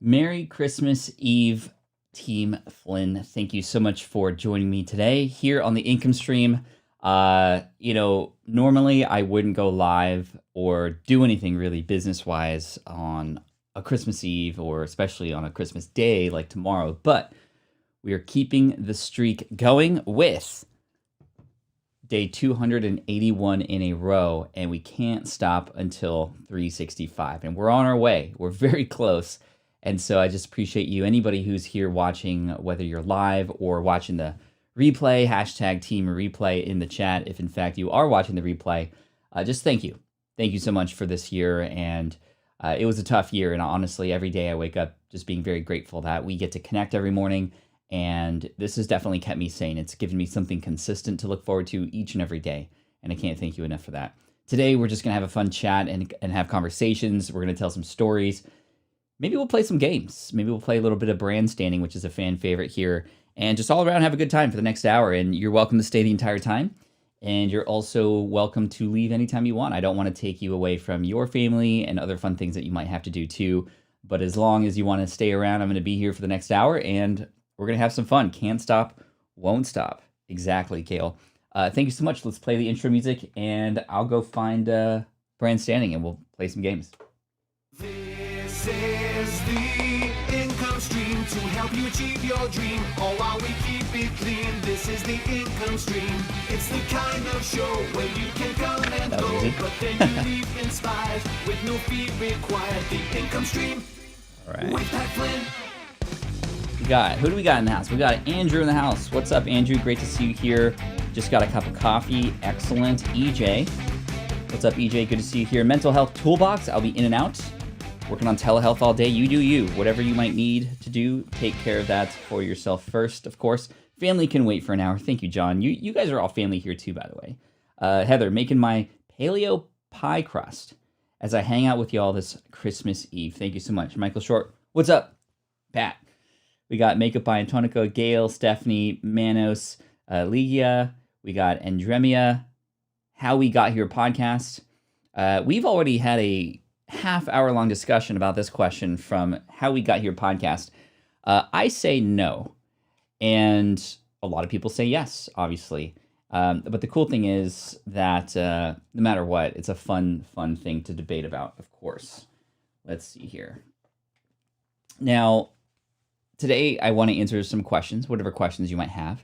Merry Christmas Eve, Team Flynn. Thank you so much for joining me today here on the income stream. Normally I wouldn't go live or do anything really business-wise on a Christmas Eve or especially on a Christmas Day like tomorrow, but we are keeping the streak going with day 281 in a row, and we can't stop until 365. And we're on our way. We're very close. And so I just appreciate you, anybody who's here watching, whether you're live or watching the replay, hashtag team replay in the chat. If in fact you are watching the replay, just thank you. Thank you so much for this year. And it was a tough year. And honestly, every day I wake up just being very grateful that we get to connect every morning. And this has definitely kept me sane. It's given me something consistent to look forward to each and every day. And I can't thank you enough for that. Today, we're just going to have a fun chat and have conversations. We're going to tell some stories. Maybe we'll play some games. Maybe we'll play a little bit of brand standing, which is a fan favorite here. And just all around have a good time for the next hour. And you're welcome to stay the entire time. And you're also welcome to leave anytime you want. I don't want to take you away from your family and other fun things that you might have to do too. But as long as you want to stay around, I'm going to be here for the next hour. And we're going to have some fun. Can't stop, won't stop. Exactly, Kale. Thank you so much. Let's play the intro music, and I'll go find Brand Standing, and we'll play some games. This is the income stream to help you achieve your dream, all while we keep it clean. This is the income stream. It's the kind of show where you can come and go, but then you leave inspired with no fee required. The income stream. All right. With Pat Flynn. Who do we got in the house? We got Andrew in the house. What's up, Andrew? Great to see you here. Just got a cup of coffee. Excellent. EJ. What's up, EJ? Good to see you here. Mental Health Toolbox. I'll be in and out. Working on telehealth all day. You do you. Whatever you might need to do, take care of that for yourself first, of course. Family can wait for an hour. Thank you, John. You guys are all family here too, by the way. Heather, making my paleo pie crust as I hang out with y'all this Christmas Eve. Thank you so much. Michael Short. What's up? Pat. We got Makeup by Antonica, Gail, Stephanie, Manos, Ligia. We got Andremia, How We Got Here podcast. We've already had a half-hour-long discussion about this question from How We Got Here podcast. I say no, and a lot of people say yes, obviously. But the cool thing is that no matter what, it's a fun thing to debate about, of course. Let's see here. Now, today, I want to answer some questions, whatever questions you might have.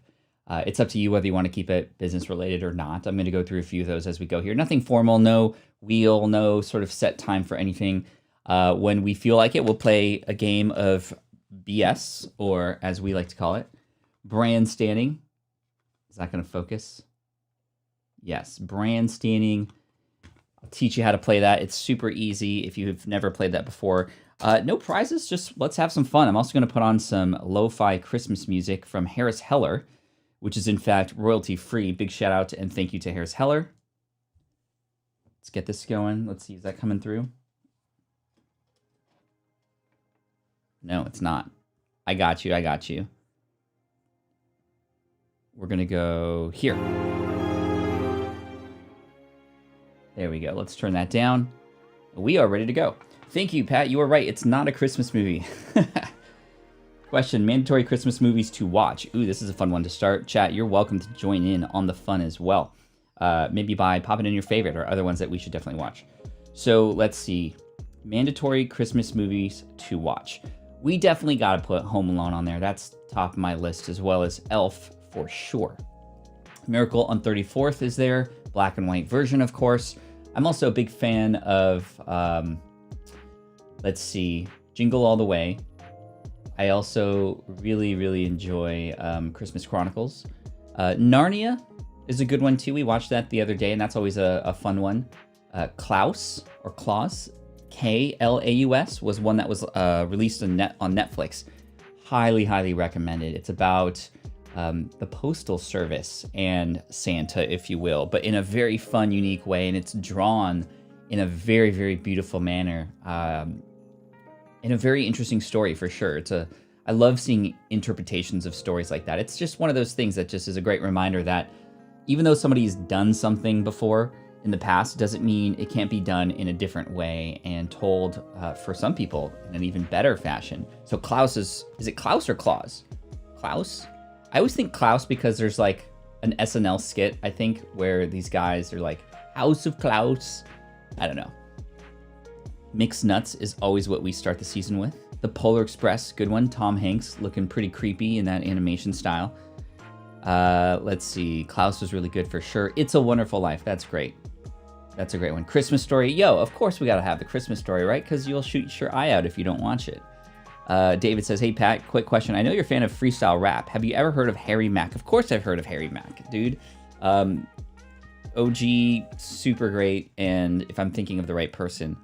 It's up to you whether you want to keep it business-related or not. I'm going to go through a few of those as we go here. Nothing formal, no wheel, no sort of set time for anything. When we feel like it, we'll play a game of BS, or as we like to call it, brand standing. Is that going to focus? Yes, brand standing. I'll teach you how to play that. It's super easy if you've never played that before. No prizes, just let's have some fun. I'm also going to put on some lo-fi Christmas music from Harris Heller, which is in fact royalty-free. Big shout out and thank you to Harris Heller. Let's get this going. Let's see, is that coming through? No, it's not. I got you. We're going to go here. There we go. Let's turn that down. We are ready to go. Thank you, Pat. You are right. It's not a Christmas movie. Question, mandatory Christmas movies to watch. Ooh, this is a fun one to start. Chat, you're welcome to join in on the fun as well. Maybe by popping in your favorite or other ones that we should definitely watch. So let's see. Mandatory Christmas movies to watch. We definitely got to put Home Alone on there. That's top of my list, as well as Elf for sure. Miracle on 34th is there. Black and white version, of course. I'm also a big fan of... let's see, Jingle All the Way. I also really enjoy Christmas Chronicles. Narnia is a good one too. We watched that the other day, and that's always a fun one. Klaus, or Klaus, Klaus, was one that was released on Netflix. Highly recommended. It's about the Postal Service and Santa, if you will, but in a very fun, unique way, and it's drawn in a very beautiful manner. In a very interesting story, for sure. I love seeing interpretations of stories like that. It's just one of those things that just is a great reminder that even though somebody's done something before, in the past doesn't mean it can't be done in a different way and told for some people in an even better fashion. So Klaus is it Klaus or Klaus? Klaus? I always think Klaus because there's like an SNL skit, I think, where these guys are like, House of Klaus. I don't know. Mixed Nuts is always what we start the season with. The Polar Express, good one. Tom Hanks looking pretty creepy in that animation style. Let's see. Klaus was really good for sure. It's a Wonderful Life. That's great. That's a great one. Christmas Story. Yo, of course we got to have the Christmas Story, right? Because you'll shoot your eye out if you don't watch it. David says, hey, Pat, quick question. I know you're a fan of freestyle rap. Have you ever heard of Harry Mack? Of course I've heard of Harry Mack, dude. OG, super great. And if I'm thinking of the right person,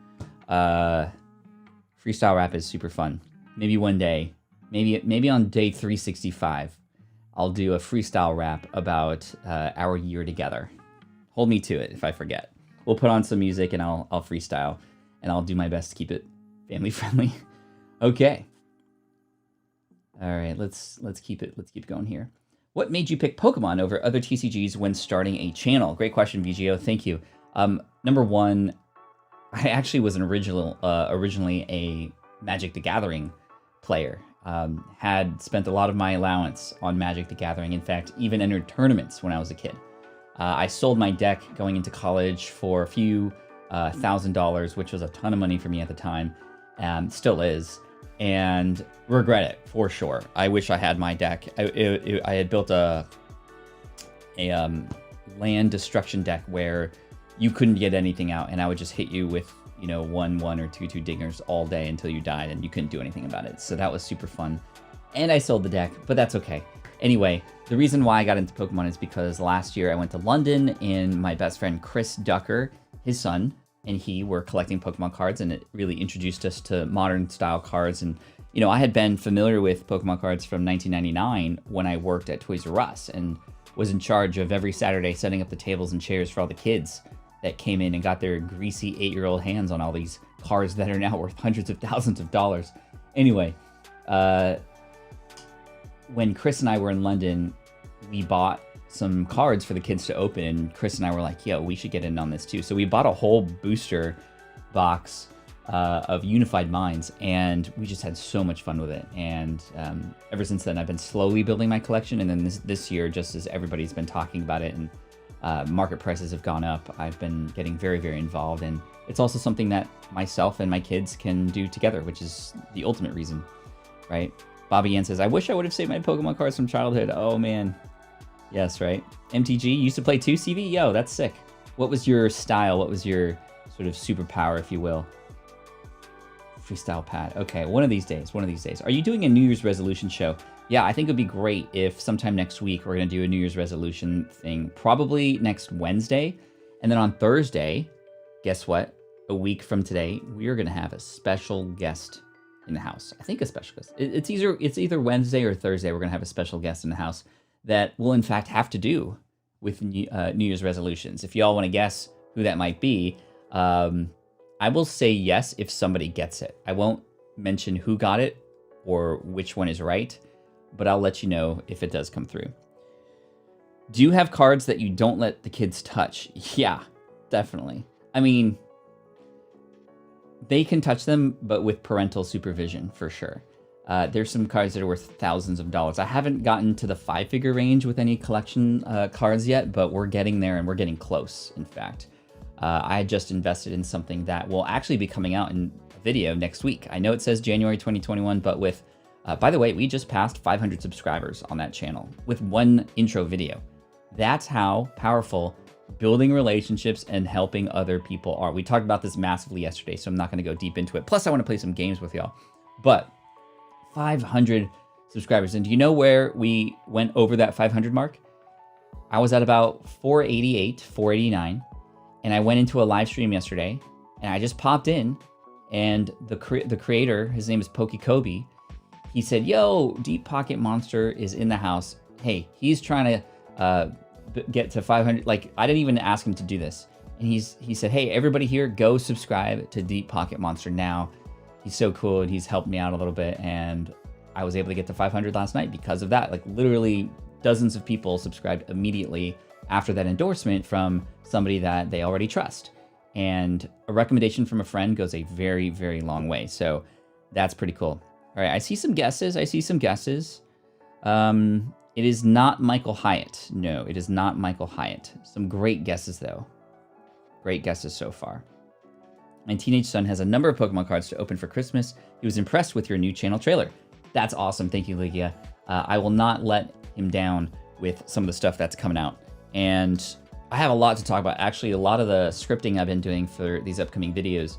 freestyle rap is super fun. Maybe one day, maybe on day 365, I'll do a freestyle rap about our year together. Hold me to it if I forget. We'll put on some music and I'll freestyle, and I'll do my best to keep it family friendly. Okay. All right, let's keep it going here. What made you pick Pokemon over other TCGs when starting a channel? Great question, VGO. Thank you. Number one, I actually was originally a Magic the Gathering player. Had spent a lot of my allowance on Magic the Gathering. In fact, even entered tournaments when I was a kid. I sold my deck going into college for a few $1,000, which was a ton of money for me at the time, still is, and regret it for sure. I wish I had my deck. I had built a land destruction deck where you couldn't get anything out, and I would just hit you with 1/1 or 2/2 dingers all day until you died, and you couldn't do anything about it. So that was super fun, and I sold the deck, but that's okay. Anyway, the reason why I got into Pokemon is because last year I went to London, and my best friend Chris Ducker, his son, and he were collecting Pokemon cards, and it really introduced us to modern style cards. And I had been familiar with Pokemon cards from 1999 when I worked at Toys R Us and was in charge of every Saturday setting up the tables and chairs for all the kids that came in and got their greasy 8-year-old hands on all these cards that are now worth hundreds of thousands of dollars. Anyway, when Chris and I were in London, we bought some cards for the kids to open, and Chris and I were like, yo, we should get in on this too. So we bought a whole booster box of Unified Minds, and we just had so much fun with it. And ever since then, I've been slowly building my collection, and then this year, just as everybody's been talking about it and market prices have gone up, I've been getting very, very involved. And it's also something that myself and my kids can do together, which is the ultimate reason, right? Bobby Ann says, I wish I would have saved my Pokemon cards from childhood. Oh, man. Yes, right? MTG, you used to play too, CV? Yo, that's sick. What was your style? What was your sort of superpower, if you will? Freestyle Pat. Okay, one of these days. Are you doing a New Year's resolution show? Yeah, I think it would be great if sometime next week we're going to do a New Year's resolution thing. Probably next Wednesday. And then on Thursday, guess what? A week from today, we are going to have a special guest in the house. I think a special guest. It's either Wednesday or Thursday. We're going to have a special guest in the house that will in fact have to do with New Year's resolutions. If y'all want to guess who that might be, I will say yes if somebody gets it. I won't mention who got it or which one is right, but I'll let you know if it does come through. Do you have cards that you don't let the kids touch? Yeah, definitely. I mean, they can touch them, but with parental supervision for sure. There's some cards that are worth thousands of dollars. I haven't gotten to the 5-figure range with any collection cards yet, but we're getting there, and we're getting close, in fact. I just invested in something that will actually be coming out in a video next week. I know it says January 2021, but with, by the way, we just passed 500 subscribers on that channel with one intro video. That's how powerful building relationships and helping other people are. We talked about this massively yesterday, so I'm not going to go deep into it. Plus, I want to play some games with y'all. But 500 subscribers. And do you know where we went over that 500 mark? I was at about 488, 489. And I went into a live stream yesterday, and I just popped in, and the creator, his name is PokeKobe, he said, yo, Deep Pocket Monster is in the house. Hey, he's trying to get to 500. Like, I didn't even ask him to do this. And he said, hey, everybody here, go subscribe to Deep Pocket Monster now. He's so cool, and he's helped me out a little bit, and I was able to get to 500 last night because of that. Like, literally dozens of people subscribed immediately after that endorsement from somebody that they already trust. And a recommendation from a friend goes a very, very long way. So that's pretty cool. All right, I see some guesses. It is not Michael Hyatt. No, it is not Michael Hyatt. Some great guesses, though. Great guesses so far. My teenage son has a number of Pokemon cards to open for Christmas. He was impressed with your new channel trailer. That's awesome. Thank you, Ligia. I will not let him down with some of the stuff that's coming out. And I have a lot to talk about. Actually, a lot of the scripting I've been doing for these upcoming videos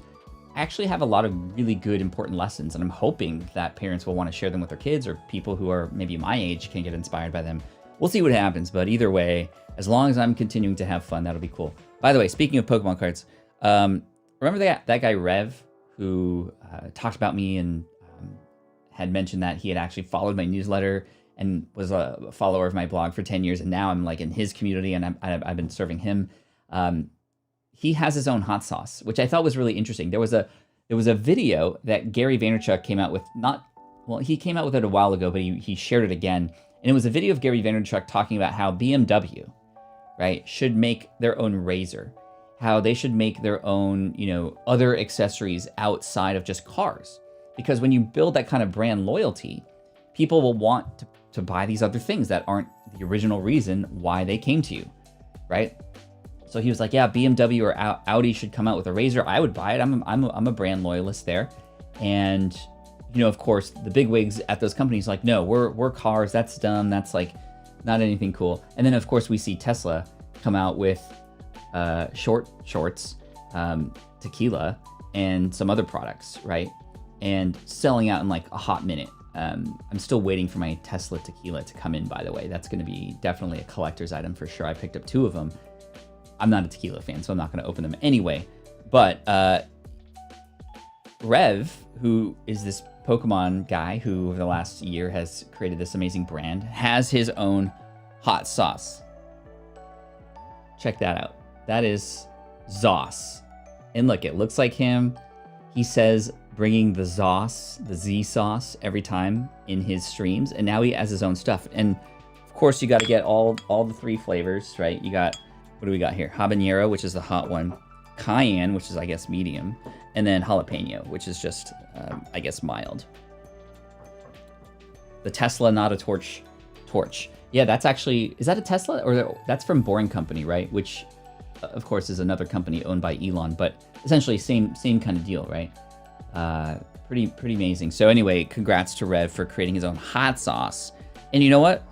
actually have a lot of really good, important lessons. And I'm hoping that parents will want to share them with their kids, or people who are maybe my age can get inspired by them. We'll see what happens. But either way, as long as I'm continuing to have fun, that'll be cool. By the way, speaking of Pokemon cards, remember that guy Rev who talked about me and had mentioned that he had actually followed my newsletter and was a follower of my blog for 10 years, and now I'm like in his community and I've been serving him. He has his own hot sauce, which I thought was really interesting. There was a video that Gary Vaynerchuk came out with. He came out with it a while ago, but he shared it again, and it was a video of Gary Vaynerchuk talking about how BMW, right, should make their own razor, how they should make their own, other accessories outside of just cars, because when you build that kind of brand loyalty, people will want to buy these other things that aren't the original reason why they came to you, right? So he was like, yeah, BMW or Audi should come out with a razor. I would buy it. I'm a brand loyalist there. And, of course, the bigwigs at those companies like, no, we're cars. That's dumb. That's like not anything cool. And then, of course, we see Tesla come out with shorts, tequila, and some other products, right? And selling out in like a hot minute. I'm still waiting for my Tesla tequila to come in, by the way. That's going to be definitely a collector's item for sure. I picked up 2 of them. I'm not a tequila fan, so I'm not going to open them anyway. But Rev, who is this Pokemon guy who over the last year has created this amazing brand, has his own hot sauce. Check that out. That is Zoss. And look, it looks like him. He says bringing the Zoss, the Z sauce every time in his streams, and now he has his own stuff. And of course, you got to get all the 3 flavors, right? You got, what do we got here? Habanero, which is the hot one. Cayenne, which is, I guess, medium. And then jalapeno, which is just, I guess, mild. The Tesla, not a torch. Yeah, that's actually, is that a Tesla? Or that's from Boring Company, right? Which, of course, is another company owned by Elon, but essentially same kind of deal, right? Pretty amazing. So anyway, congrats to Rev for creating his own hot sauce. And you know what?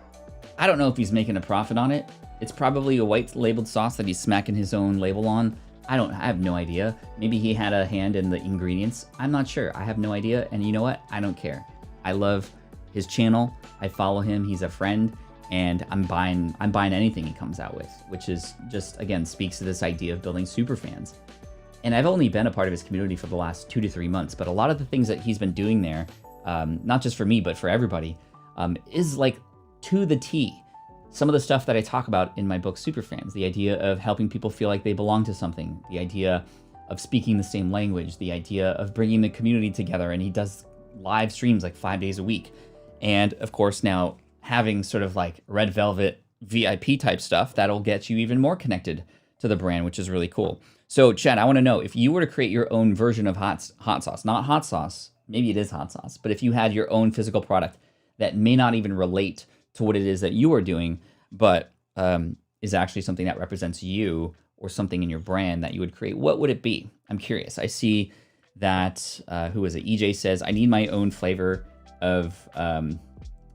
I don't know if he's making a profit on it. It's probably a white labeled sauce that he's smacking his own label on. I have no idea. Maybe he had a hand in the ingredients. I'm not sure. I have no idea. And you know what? I don't care. I love his channel. I follow him. He's a friend, and I'm buying anything he comes out with, which is just, again, speaks to this idea of building super fans. And I've only been a part of his community for the last 2 to 3 months, but a lot of the things that he's been doing there, not just for me, but for everybody, is like to the T. Some of the stuff that I talk about in my book, Superfans, the idea of helping people feel like they belong to something, the idea of speaking the same language, the idea of bringing the community together, and he does live streams like 5 days a week. And of course, now having sort of like Red Velvet VIP type stuff, that'll get you even more connected to the brand, which is really cool. So Chad, I want to know, if you were to create your own version of hot sauce, not hot sauce, maybe it is hot sauce, but if you had your own physical product that may not even relate to what it is that you are doing, but is actually something that represents you or something in your brand that you would create, what would it be? I'm curious. I see that, who is it? EJ says, I need my own flavor of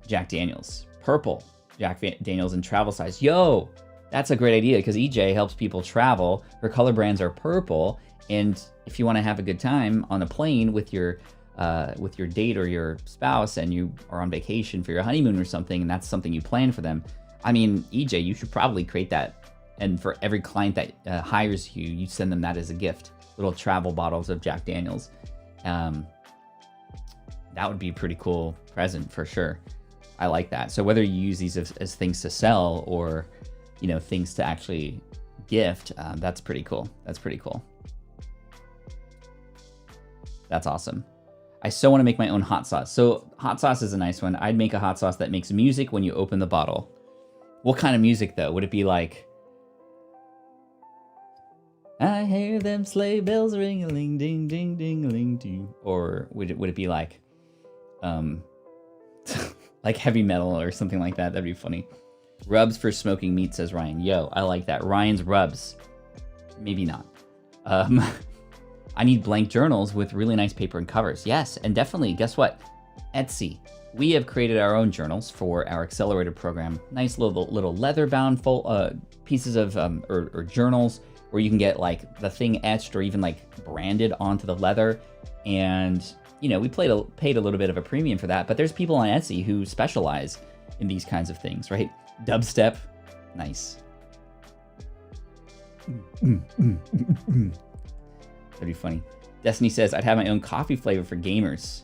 Jack Daniels. Purple Jack Daniels in travel size. Yo, that's a great idea, because EJ helps people travel. Her color brands are purple, and if you want to have a good time on a plane with your date or your spouse, and you are on vacation for your honeymoon or something, and that's something you plan for them, I mean, EJ, you should probably create that. And for every client that hires you, you send them that as a gift, little travel bottles of Jack Daniels. That would be a pretty cool present for sure. I like that. So whether you use these as things to sell or, things to actually gift, that's pretty cool. That's pretty cool. That's awesome. I so want to make my own hot sauce. So hot sauce is a nice one. I'd make a hot sauce that makes music when you open the bottle. What kind of music though? Would it be like I hear them sleigh bells ring-a-ling, ding, ding, ding-a-ling, ding. Or would it be like, like heavy metal or something like that? That'd be funny. Rubs for smoking meat, says Ryan. Yo, I like that. Ryan's rubs. Maybe not. I need blank journals with really nice paper and covers. Yes, and definitely, guess what? Etsy. We have created our own journals for our accelerator program. Nice little leather-bound pieces of or journals where you can get like the thing etched or even like branded onto the leather. And you know, we paid a little bit of a premium for that. But there's people on Etsy who specialize in these kinds of things, right? Dubstep, nice. That'd be funny. Destiny says, I'd have my own coffee flavor for gamers.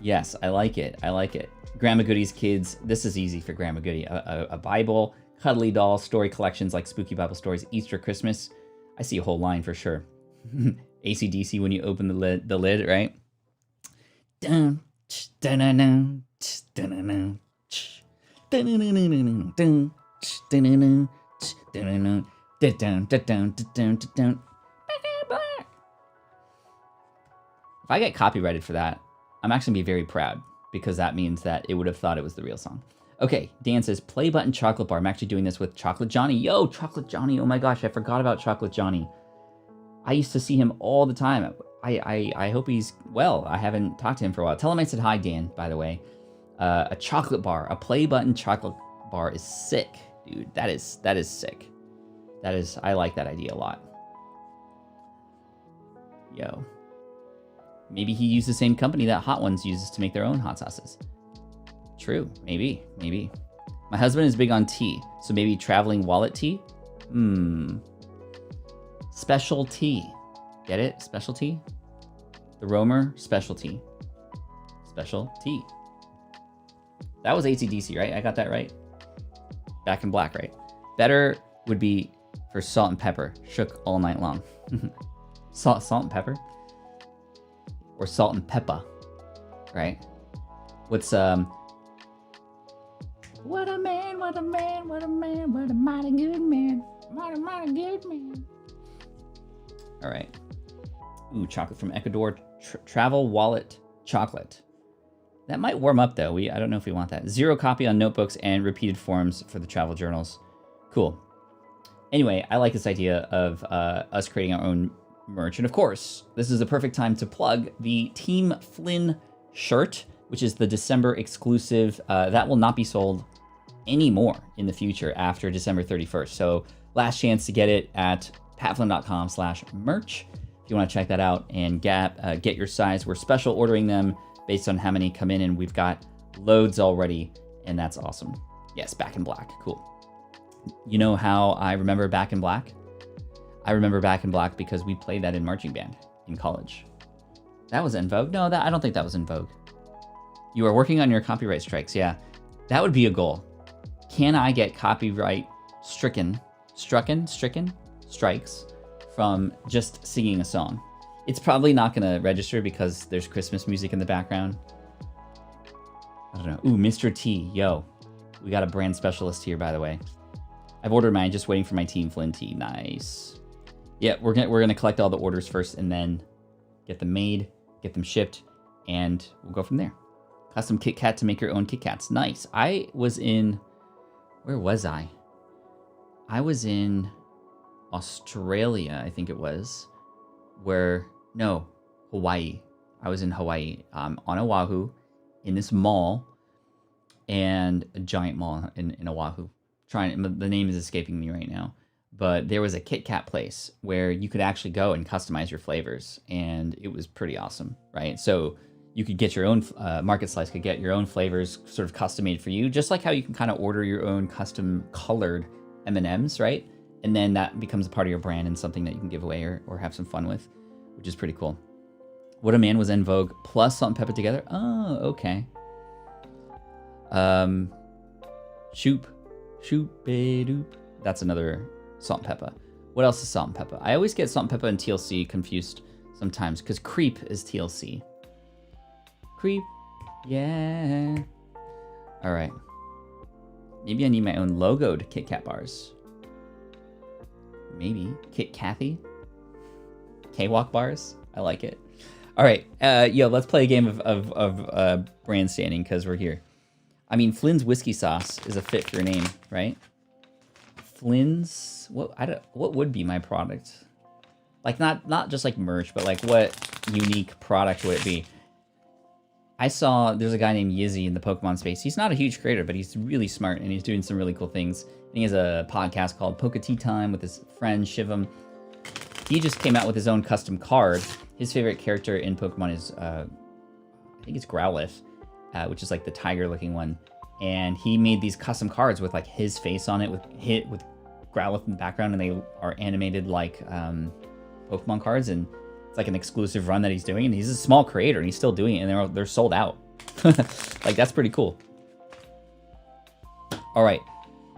Yes, I like it. I like it. Grandma Goody's kids. This is easy for Grandma Goody. A Bible, cuddly doll, story collections like spooky Bible stories, Easter, Christmas. I see a whole line for sure. AC/DC when you open the lid, right? Dun, dun, dun, dun, dun, dun, dun. If I get copyrighted for that, I'm actually gonna be very proud because that means that it would have thought it was the real song. Okay, Dan says, play button chocolate bar. I'm actually doing this with Chocolate Johnny. Yo, Chocolate Johnny. Oh my gosh, I forgot about Chocolate Johnny. I used to see him all the time. I hope he's well. I haven't talked to him for a while. Tell him I said hi, Dan, by the way. A chocolate bar, a play button chocolate bar is sick, dude. That is sick. I like that idea a lot. Yo. Maybe he used the same company that Hot Ones uses to make their own hot sauces. True, maybe. My husband is big on tea, so maybe traveling wallet tea? Special tea. Get it? Special tea? The Romer specialty. Special tea. That was AC/DC, right? I got that right? Back in Black, right? Better would be for salt and pepper. Shook all night long. Salt and pepper? Or salt and pepper, right? What's, What a man, what a man, what a man, what a mighty good man. What a mighty good man. All right. Ooh, chocolate from Ecuador. Travel wallet chocolate. That might warm up though. I don't know if we want that. 0 copy on notebooks and repeated forms for the travel journals. Cool. Anyway, I like this idea of us creating our own merch. And of course, this is the perfect time to plug the Team Flynn shirt, which is the December exclusive. That will not be sold anymore in the future after December 31st. So last chance to get it at patflynn.com/merch. If you want to check that out and get your size. We're special ordering them based on how many come in, and we've got loads already, and that's awesome. Yes, Back in Black, cool. You know how I remember Back in Black? I remember Back in Black because we played that in marching band in college. That was En Vogue? No, I don't think that was En Vogue. You are working on your copyright strikes, yeah. That would be a goal. Can I get copyright stricken strikes from just singing a song? It's probably not gonna register because there's Christmas music in the background. I don't know. Ooh, Mr. T, yo. We got a brand specialist here, by the way. I've ordered mine, just waiting for my Team Flynn tea. Nice. Yeah, we're gonna collect all the orders first and then get them made, get them shipped, and we'll go from there. Custom Kit Kat to make your own Kit Kats. Nice. I was in, where was I? I was in Australia, I think it was, Hawaii. I was in Hawaii, on Oahu, in this mall, and a giant mall in Oahu. The name is escaping me right now, but there was a Kit Kat place where you could actually go and customize your flavors, and it was pretty awesome, right? So you could get your own, Market Slice could get your own flavors sort of custom made for you, just like how you can kind of order your own custom colored M&Ms, right? And then that becomes a part of your brand and something that you can give away or have some fun with, which is pretty cool. What a Man was En Vogue plus Salt and Pepper together. Oh, okay. Shoop-a-doop. That's another Salt and Pepper. What else is Salt and Pepper? I always get Salt and Pepper and TLC confused sometimes because Creep is TLC. Creep, yeah. All right. Maybe I need my own logoed Kit Kat bars. Maybe. Kit Kathy? K-walk bars. I like it. All right, yo, let's play a game of brand standing because we're here. I mean, Flynn's whiskey sauce is a fit for your name, right? Flynn's, what would be my product? Like not just like merch, but like what unique product would it be? I saw there's a guy named Yizzy in the Pokemon space. He's not a huge creator, but he's really smart and he's doing some really cool things. And he has a podcast called Poke Tea Time with his friend Shivam. He just came out with his own custom card. His favorite character in Pokemon is, I think it's Growlithe, which is like the tiger-looking one. And he made these custom cards with like his face on it, with Growlithe in the background, and they are animated like Pokemon cards. And it's like an exclusive run that he's doing. And he's a small creator, and he's still doing it, and they're sold out. Like, that's pretty cool. All right.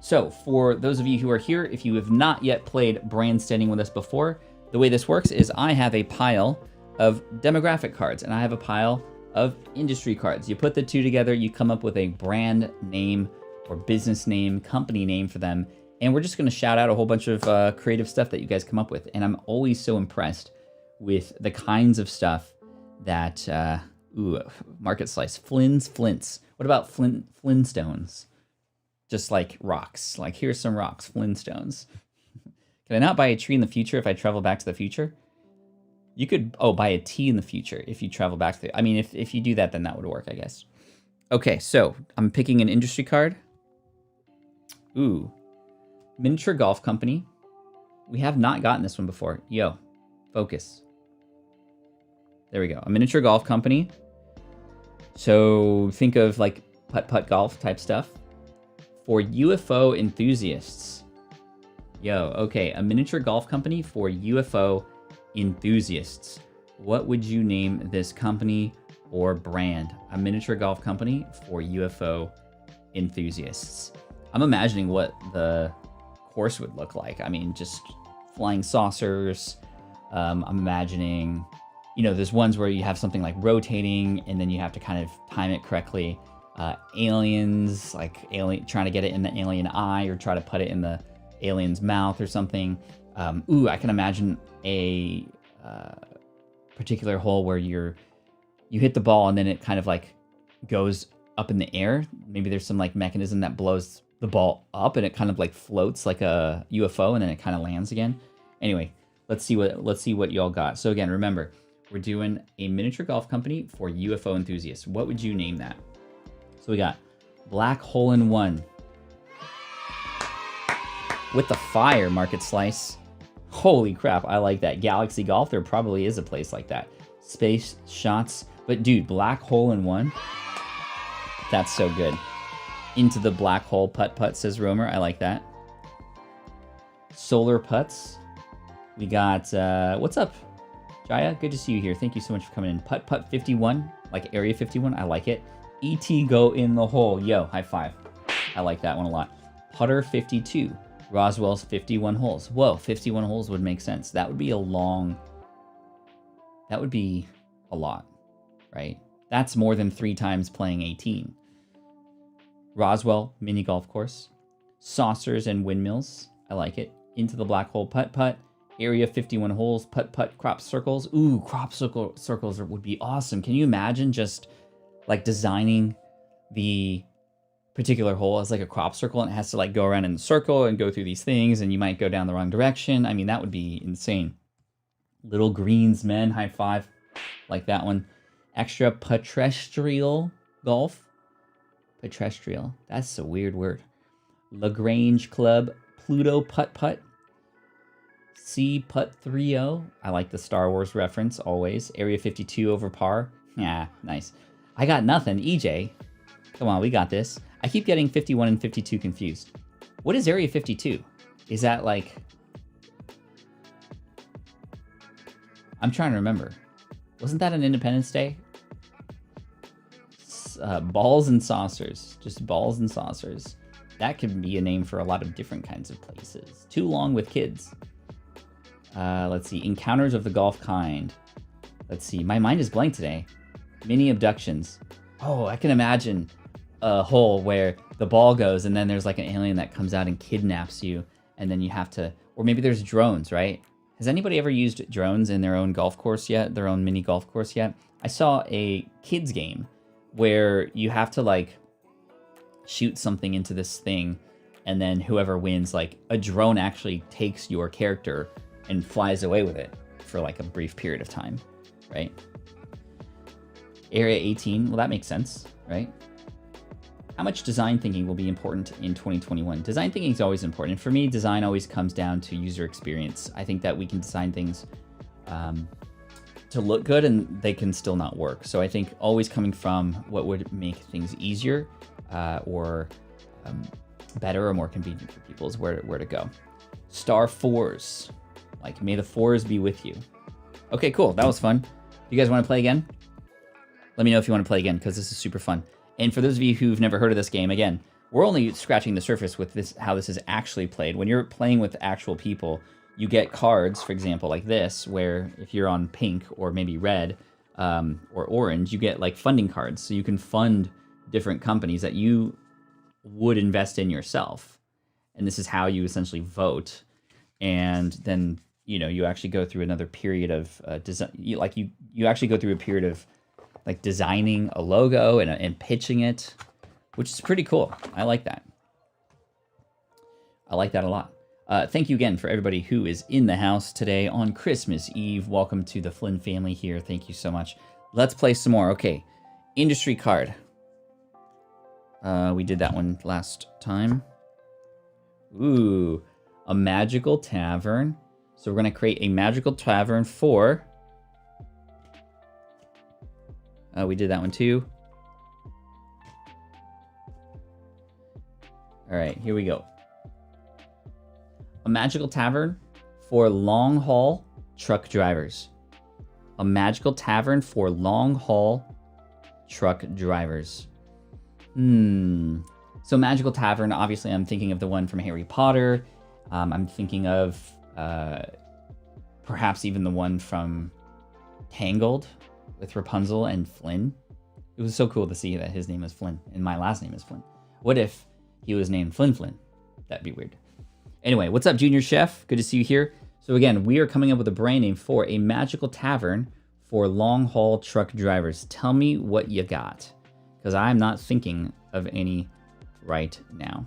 So for those of you who are here, if you have not yet played brand standing with us before, the way this works is I have a pile of demographic cards, and I have a pile of industry cards. You put the two together, you come up with a brand name or business name, company name for them, and we're just going to shout out a whole bunch of creative stuff that you guys come up with. And I'm always so impressed with the kinds of stuff that, market slice, Flynn's Flints. What about Flintstones? Just like rocks. Like, here's some rocks, Flintstones. Can I not buy a tree in the future if I travel back to the future? You could, buy a tea in the future if you travel back to the... I mean, if you do that, then that would work, I guess. Okay, so I'm picking an industry card. Ooh. Miniature golf company. We have not gotten this one before. Yo, focus. There we go. A miniature golf company. So think of like putt-putt golf type stuff. For UFO enthusiasts. Yo, okay, a miniature golf company for UFO enthusiasts. What would you name this company or brand? A miniature golf company for UFO enthusiasts. I'm imagining what the course would look like. I mean, just flying saucers. I'm imagining, there's ones where you have something like rotating and then you have to kind of time it correctly. Aliens, like trying to get it in the alien eye or try to put it in the alien's mouth or something. I can imagine a particular hole where you hit the ball and then it kind of like goes up in the air. Maybe there's some like mechanism that blows the ball up and it kind of like floats like a UFO and then it kind of lands again. Anyway, let's see what y'all got. So again, remember, we're doing a miniature golf company for UFO enthusiasts. What would you name that? So we got Black Hole in One. With the fire, market slice. Holy crap, I like that. Galaxy Golf, there probably is a place like that. Space shots. But dude, Black Hole in One? That's so good. Into the black hole putt-putt, says Romer. I like that. Solar putts. We got, what's up, Jaya? Good to see you here. Thank you so much for coming in. Putt-putt 51, like Area 51. I like it. ET go in the hole. Yo, high five. I like that one a lot. Putter 52. Roswell's 51 holes. Whoa, 51 holes would make sense. That would be a lot, right? That's more than 3 times playing 18. Roswell mini golf course. Saucers and windmills. I like it. Into the black hole putt-putt. Area 51 holes. Putt-putt crop circles. Ooh, crop circles would be awesome. Can you imagine just like designing the particular hole as like a crop circle and it has to like go around in the circle and go through these things and you might go down the wrong direction. I mean, that would be insane. Little greens, men, high five. Like that one. Extra patrestral golf. Patrestral. That's a weird word. Lagrange Club. Pluto putt-putt. C putt 3-0. I like the Star Wars reference always. Area 52 over par. Yeah, nice. I got nothing. EJ. Come on, we got this. I keep getting 51 and 52 confused. What is Area 52? Is that like... I'm trying to remember. Wasn't that an Independence Day? Balls and saucers. Just balls and saucers. That could be a name for a lot of different kinds of places. Too long with kids. Let's see. Encounters of the golf kind. Let's see. My mind is blank today. Mini abductions. Oh, I can imagine a hole where the ball goes and then there's like an alien that comes out and kidnaps you and then you have to... Or maybe there's drones, right? Has anybody ever used drones in their own golf course yet? Their own mini golf course yet? I saw a kids game where you have to like shoot something into this thing, and then whoever wins, like a drone actually takes your character and flies away with it for like a brief period of time, right? Area 18, well, that makes sense, right? How much design thinking will be important in 2021? Design thinking is always important. For me, design always comes down to user experience. I think that we can design things to look good and they can still not work. So I think always coming from what would make things easier or better or more convenient for people is where to go. Star 4s, like may the 4s be with you. Okay, cool, that was fun. You guys want to play again? Let me know if you want to play again, because this is super fun. And for those of you who've never heard of this game, again, we're only scratching the surface with this, how this is actually played. When you're playing with actual people, you get cards, for example, like this, where if you're on pink or maybe red or orange, you get like funding cards. So you can fund different companies that you would invest in yourself. And this is how you essentially vote. And then, you know, you actually go through another period of design. You actually go through a period of like designing a logo and pitching it, which is pretty cool. I like that. I like that a lot. Thank you again for everybody who is in the house today on Christmas Eve. Welcome to the Flynn family here. Thank you so much. Let's play some more. Okay, industry card. We did that one last time. Ooh, a magical tavern. So we're gonna create a magical tavern for... we did that one too. All right, here we go. A magical tavern for long haul truck drivers. A magical tavern for long haul truck drivers. So magical tavern, obviously I'm thinking of the one from Harry Potter. I'm thinking of perhaps even the one from Tangled with Rapunzel and Flynn. It was so cool to see that his name is Flynn and my last name is Flynn. What if he was named Flynn? That'd be weird. Anyway, what's up, Junior Chef? Good to see you here. So again, we are coming up with a brand name for a magical tavern for long haul truck drivers. Tell me what you got, because I'm not thinking of any right now.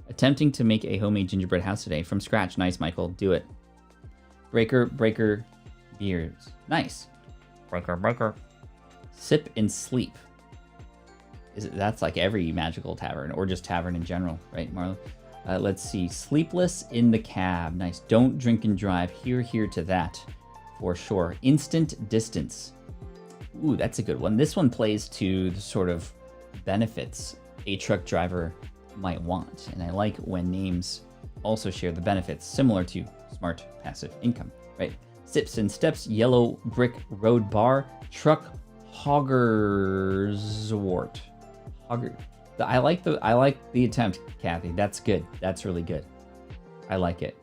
Attempting to make a homemade gingerbread house today from scratch. Nice, Michael. Do it. Breaker beers. Nice. Breaker. Sip and sleep. That's like every magical tavern, or just tavern in general, right, Marlo? Let's see. Sleepless in the cab. Nice. Don't drink and drive. Here to that, for sure. Instant distance. Ooh, that's a good one. This one plays to the sort of benefits a truck driver might want. And I like when names also share the benefits, similar to smart passive income, right? Sips and steps, yellow brick road bar, truck hoggerswort. I like the attempt, Kathy. That's good. That's really good. I like it.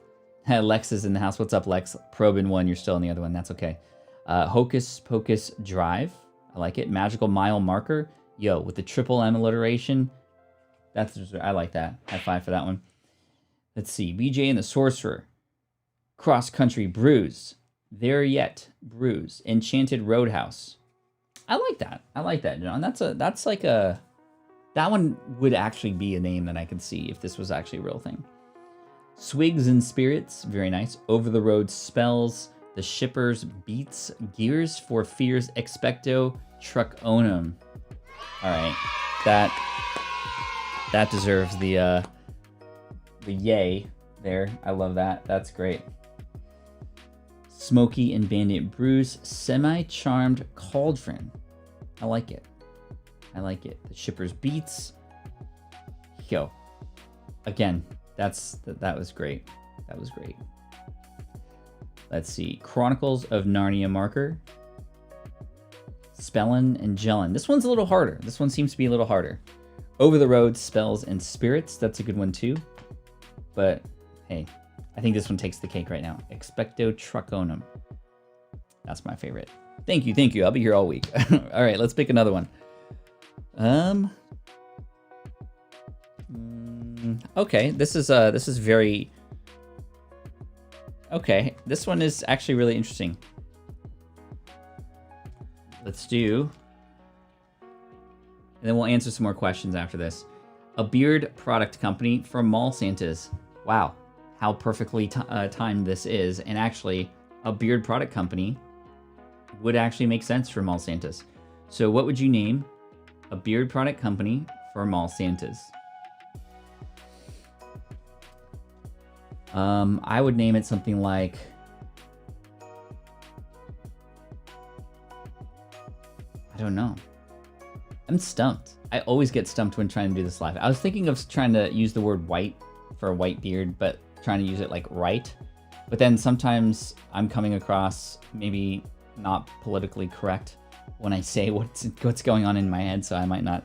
Lex is in the house. What's up, Lex? Probin one. You're still in the other one. That's okay. Hocus Pocus Drive. I like it. Magical Mile Marker. Yo, with the triple M alliteration. I like that. High five for that one. Let's see. BJ and the Sorcerer. Cross Country Brews. There Yet Brews. Enchanted Roadhouse. I like that. I like that, John. That one would actually be a name that I could see if this was actually a real thing. Swigs and Spirits. Very nice. Over the Road Spells. The Shippers Beats. Gears for Fears. Expecto Truck Onum. All right. That deserves the yay there. I love that. That's great. Smoky and Bandit Brews. Semi-Charmed Cauldron. I like it. I like it. The Shippers Beats. Yo. Again, that was great. That was great. Let's see. Chronicles of Narnia Marker. Spellin' and Jellin'. This one's a little harder. This one seems to be a little harder. Over the Road Spells and Spirits. That's a good one too. But hey, I think this one takes the cake right now. Expecto Truckonum. That's my favorite. Thank you. I'll be here all week. All right, let's pick another one. Okay, this is very Okay, this one is actually really interesting. Let's do... And then we'll answer some more questions after this. A beard product company for mall Santas. Wow, how perfectly timed this is. And actually, a beard product company would actually make sense for mall Santas. So what would you name a beard product company for mall Santas? I would name it something like... I don't know. I'm stumped. I always get stumped when trying to do this live. I was thinking of trying to use the word white for a white beard, but trying to use it like right. But then sometimes I'm coming across maybe not politically correct when I say what's going on in my head, so I might not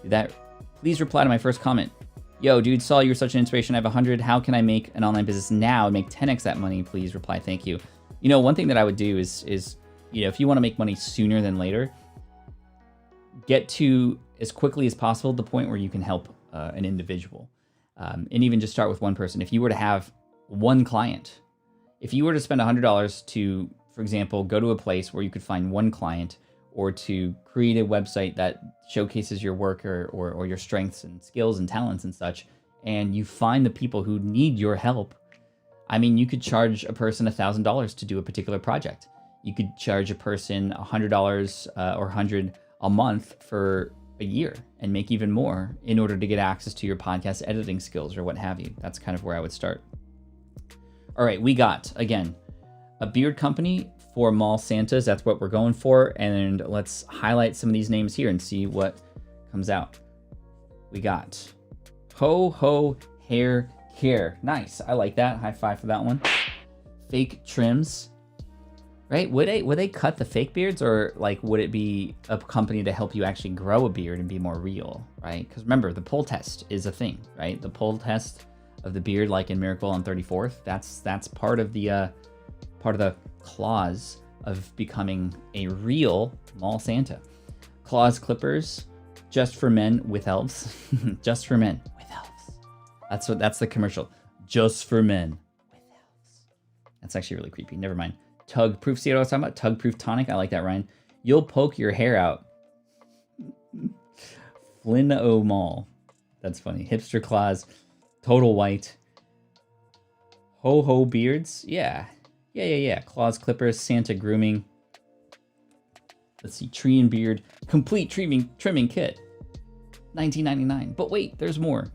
do that. Please reply to my first comment. Yo, dude, saw you're such an inspiration. I have 100. How can I make an online business now and make 10x that money? Please reply. Thank you. You know, one thing that I would do is you know, if you want to make money sooner than later, get to as quickly as possible the point where you can help an individual, and even just start with one person. If you were to have one client, if you were to spend $100 to, for example, go to a place where you could find one client, or to create a website that showcases your work or your strengths and skills and talents and such, and you find the people who need your help, I mean, you could charge a person $1,000 to do a particular project. You could charge a person $100 or $100 a month for a year and make even more in order to get access to your podcast editing skills or what have you. That's kind of where I would start. All right, we got, again, a beard company for mall Santas. That's what we're going for. And let's highlight some of these names here and see what comes out. We got Ho Ho Hair Care. Nice. I like that. High five for that one. Fake Trims. Right? Would they cut the fake beards, or like would it be a company to help you actually grow a beard and be more real, right? Because remember, the pull test is a thing, right? The pull test of the beard, like in Miracle on 34th, that's part of the clause of becoming a real mall Santa. Claws clippers, just for men with elves. Just for men with elves. That's the commercial. Just for men with elves. That's actually really creepy. Never mind. Tug proof. See what I was talking about? Tug proof tonic. I like that, Ryan. You'll poke your hair out. Flynn O Mall. That's funny. Hipster claws. Total white. Ho ho beards. Yeah. Claws clippers. Santa grooming. Let's see. Tree and beard. Complete trimming kit. $19.99. But wait, there's more.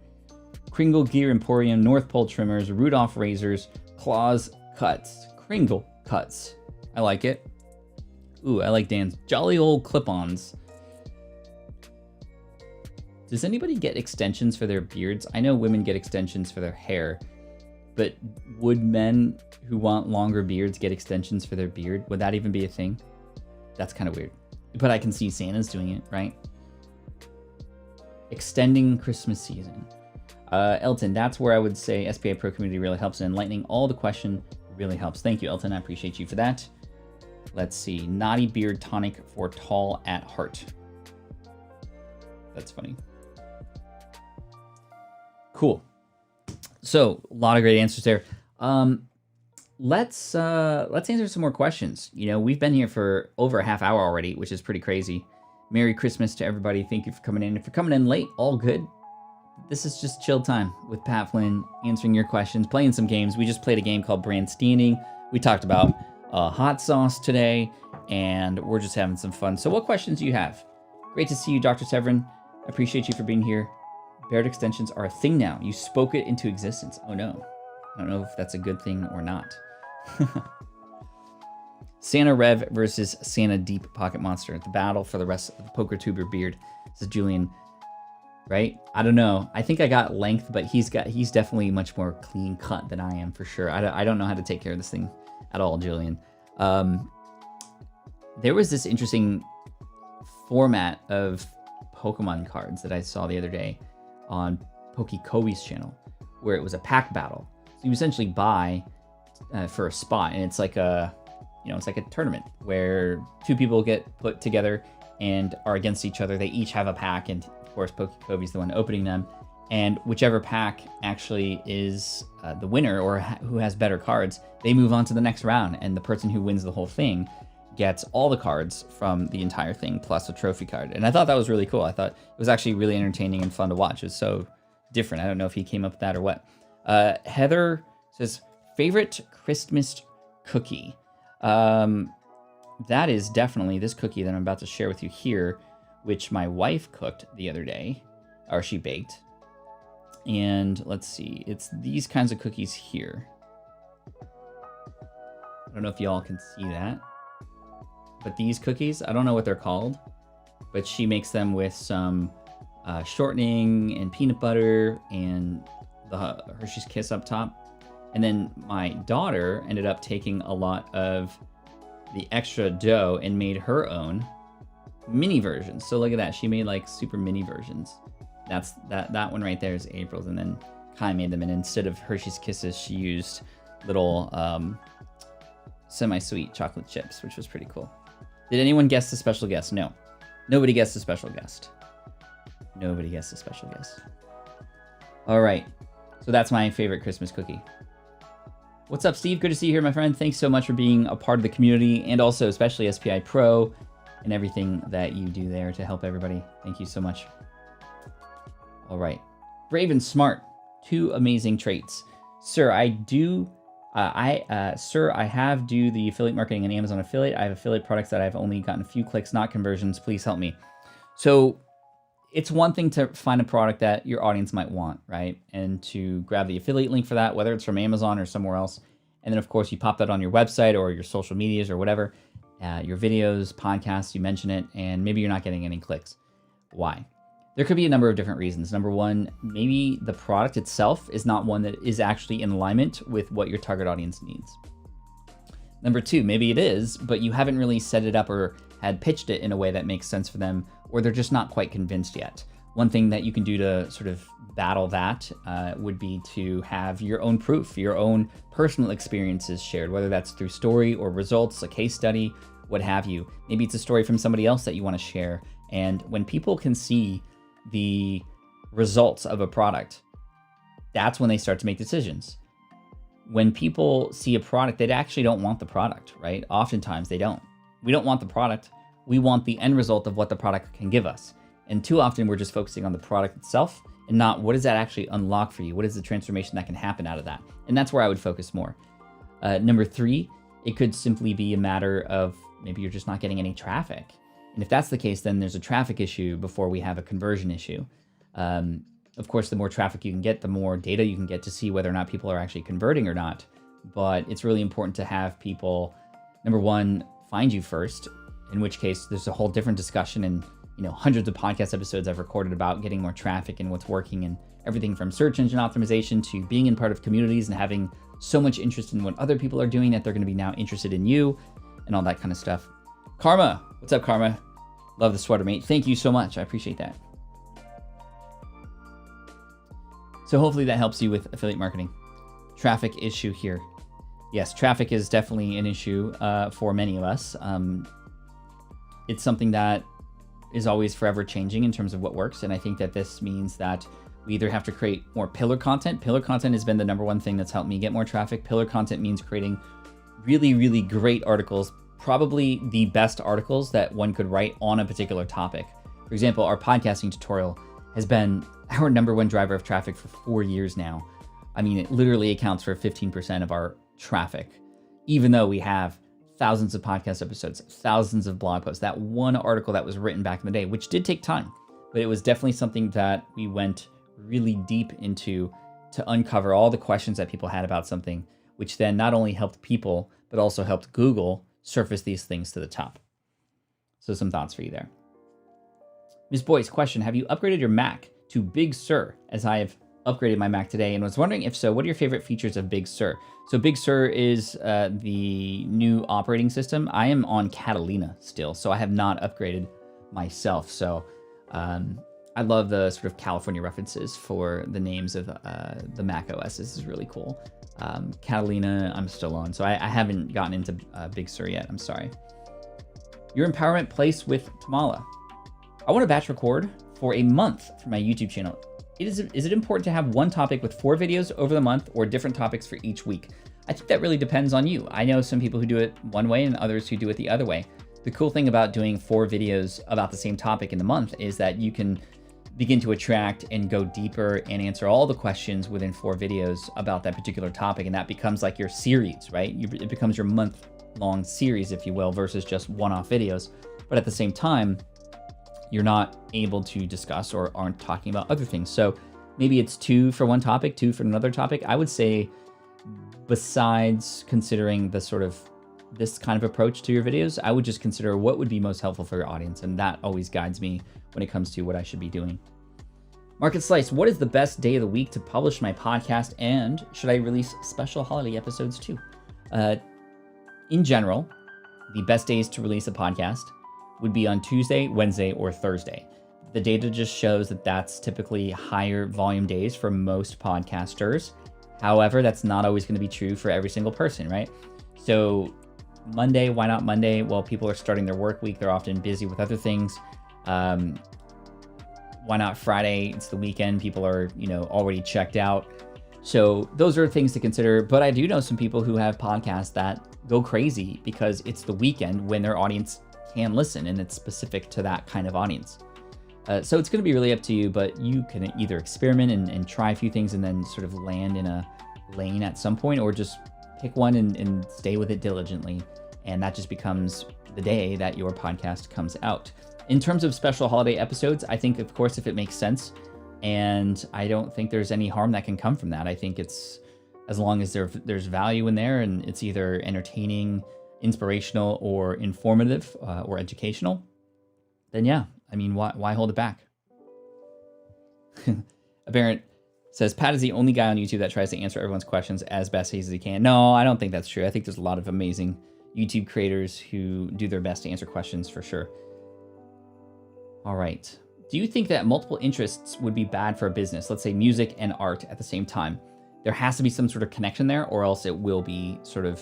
Kringle Gear Emporium. North Pole trimmers. Rudolph razors. Claws cuts. Kringle cuts. I like it. Ooh, I like Dan's. Jolly old clip-ons. Does anybody get extensions for their beards? I know women get extensions for their hair, but would men who want longer beards get extensions for their beard? Would that even be a thing? That's kind of weird. But I can see Santa's doing it, right? Extending Christmas season. Elton, that's where I would say SPI Pro Community really helps in enlightening all the question. Really helps. Thank you, Elton. I appreciate you for that. Let's see. Naughty Beard Tonic for Tall at Heart. That's funny. Cool. So, a lot of great answers there. Let's answer some more questions. You know, we've been here for over a half hour already, which is pretty crazy. Merry Christmas to everybody. Thank you for coming in. If you're coming in late, all good. This is just chill time with Pat Flynn, answering your questions, playing some games. We just played a game called Brand Standing. We talked about hot sauce today, and we're just having some fun. So what questions do you have? Great to see you, Dr. Severin. I appreciate you for being here. Beard extensions are a thing now. You spoke it into existence. Oh no. I don't know if that's a good thing or not. Santa Rev versus Santa Deep Pocket Monster. The battle for the rest of the Poker Tuber beard. This is Julian. Right? I don't know. I think I got length, but he's definitely much more clean cut than I am for sure. I don't know how to take care of this thing at all, Julian. There was this interesting format of Pokemon cards that I saw the other day on PokeKobe's channel, where it was a pack battle. So you essentially buy for a spot, and it's like a tournament where two people get put together and are against each other. They each have a pack, and of course PokeKobe's the one opening them, And whichever pack actually is the winner or who has better cards, they move on to the next round. And the person who wins the whole thing gets all the cards from the entire thing plus a trophy card. And I thought that was really cool. I thought it was actually really entertaining and fun to watch. It was so different. I don't know if he came up with that or what. Heather says, favorite Christmas cookie. That is definitely this cookie that I'm about to share with you here, which my wife cooked the other day, or she baked. And let's see, it's these kinds of cookies here. I don't know if y'all can see that, but these cookies, I don't know what they're called, but she makes them with some shortening and peanut butter and the Hershey's Kiss up top. And then my daughter ended up taking a lot of the extra dough and made her own mini versions. So look at that, she made like super mini versions. That's that one right there is April's, and then Kai made them, and instead of Hershey's Kisses, she used little semi-sweet chocolate chips, which was pretty cool. Did anyone guess the special guest? No. Nobody guessed the special guest. Nobody guessed the special guest. All right, so that's my favorite Christmas cookie. What's up, Steve? Good to see you here, my friend. Thanks so much for being a part of the community, and also especially SPI Pro and everything that you do there to help everybody. Thank you so much. All right, brave and smart, 2 amazing traits. Sir, I have do the affiliate marketing and Amazon affiliate. I have affiliate products that I've only gotten a few clicks, not conversions. Please help me. So it's one thing to find a product that your audience might want, right? And to grab the affiliate link for that, whether it's from Amazon or somewhere else. And then of course you pop that on your website or your social medias or whatever, your videos, podcasts, you mention it, and maybe you're not getting any clicks. Why? There could be a number of different reasons. Number one, maybe the product itself is not one that is actually in alignment with what your target audience needs. Number two, maybe it is, but you haven't really set it up or had pitched it in a way that makes sense for them, or they're just not quite convinced yet. One thing that you can do to sort of battle that would be to have your own proof, your own personal experiences shared, whether that's through story or results, a case study, what have you. Maybe it's a story from somebody else that you want to share. And when people can see the results of a product, that's when they start to make decisions. When people see a product, they actually don't want the product, right? Oftentimes they don't. We don't want the product. We want the end result of what the product can give us. And too often we're just focusing on the product itself and not what does that actually unlock for you? What is the transformation that can happen out of that? And that's where I would focus more. Number three, it could simply be a matter of maybe you're just not getting any traffic. And if that's the case, then there's a traffic issue before we have a conversion issue. Of course, the more traffic you can get, the more data you can get to see whether or not people are actually converting or not. But it's really important to have people, number one, find you first, in which case there's a whole different discussion and hundreds of podcast episodes I've recorded about getting more traffic and what's working and everything from search engine optimization to being in part of communities and having so much interest in what other people are doing that they're going to be now interested in you and all that kind of stuff. Karma, what's up, Karma? Love the sweater, mate. Thank you so much. I appreciate that. So hopefully that helps you with affiliate marketing. Traffic issue here. Yes, traffic is definitely an issue for many of us. It's something that is always forever changing in terms of what works. And I think that this means that we either have to create more pillar content. Pillar content has been the number one thing that's helped me get more traffic. Pillar content means creating really, really great articles, probably the best articles that one could write on a particular topic. For example, our podcasting tutorial has been our number one driver of traffic for 4 years now. I mean, it literally accounts for 15% of our traffic, even though we have thousands of podcast episodes, thousands of blog posts. That one article that was written back in the day, which did take time, but it was definitely something that we went really deep into to uncover all the questions that people had about something, which then not only helped people, but also helped Google surface these things to the top. So some thoughts for you there. Ms. Boyce, question, have you upgraded your Mac to Big Sur, as I have upgraded my Mac today, and was wondering if so, what are your favorite features of Big Sur? So Big Sur is the new operating system. I am on Catalina still, so I have not upgraded myself. So I love the sort of California references for the names of the Mac OS. This is really cool. Catalina, I'm still on, so I haven't gotten into Big Sur yet. I'm sorry. Your empowerment place with Tamala. I want to batch record for a month for my YouTube channel. is it important to have one topic with 4 videos over the month or different topics for each week? I think that really depends on you. I know some people who do it one way and others who do it the other way. The cool thing about doing 4 videos about the same topic in the month is that you can begin to attract and go deeper and answer all the questions within 4 videos about that particular topic. And that becomes like your series, right? It becomes your month-long series, if you will, versus just one-off videos. But at the same time, you're not able to discuss or aren't talking about other things. So maybe it's 2 for one topic, 2 for another topic. I would say, besides considering the sort of this kind of approach to your videos, I would just consider what would be most helpful for your audience. And that always guides me when it comes to what I should be doing. Market Slice, what is the best day of the week to publish my podcast? And should I release special holiday episodes too? In general, the best days to release a podcast would be on Tuesday, Wednesday, or Thursday. The data just shows that that's typically higher volume days for most podcasters. However, that's not always going to be true for every single person, right? So Monday, why not Monday? Well, people are starting their work week. They're often busy with other things. Why not Friday? It's the weekend. People are, already checked out. So those are things to consider. But I do know some people who have podcasts that go crazy because it's the weekend when their audience can listen, and it's specific to that kind of audience. So it's going to be really up to you, but you can either experiment and try a few things and then sort of land in a lane at some point, or just pick one and stay with it diligently. And that just becomes the day that your podcast comes out. In terms of special holiday episodes, I think, of course, if it makes sense, and I don't think there's any harm that can come from that. I think it's, as long as there's value in there and it's either entertaining, inspirational, or informative, or educational, then yeah, I mean, why hold it back? Aberrant says, Pat is the only guy on YouTube that tries to answer everyone's questions as best as he can. No, I don't think that's true. I think there's a lot of amazing YouTube creators who do their best to answer questions for sure. All right. Do you think that multiple interests would be bad for a business? Let's say music and art at the same time. There has to be some sort of connection there, or else it will be sort of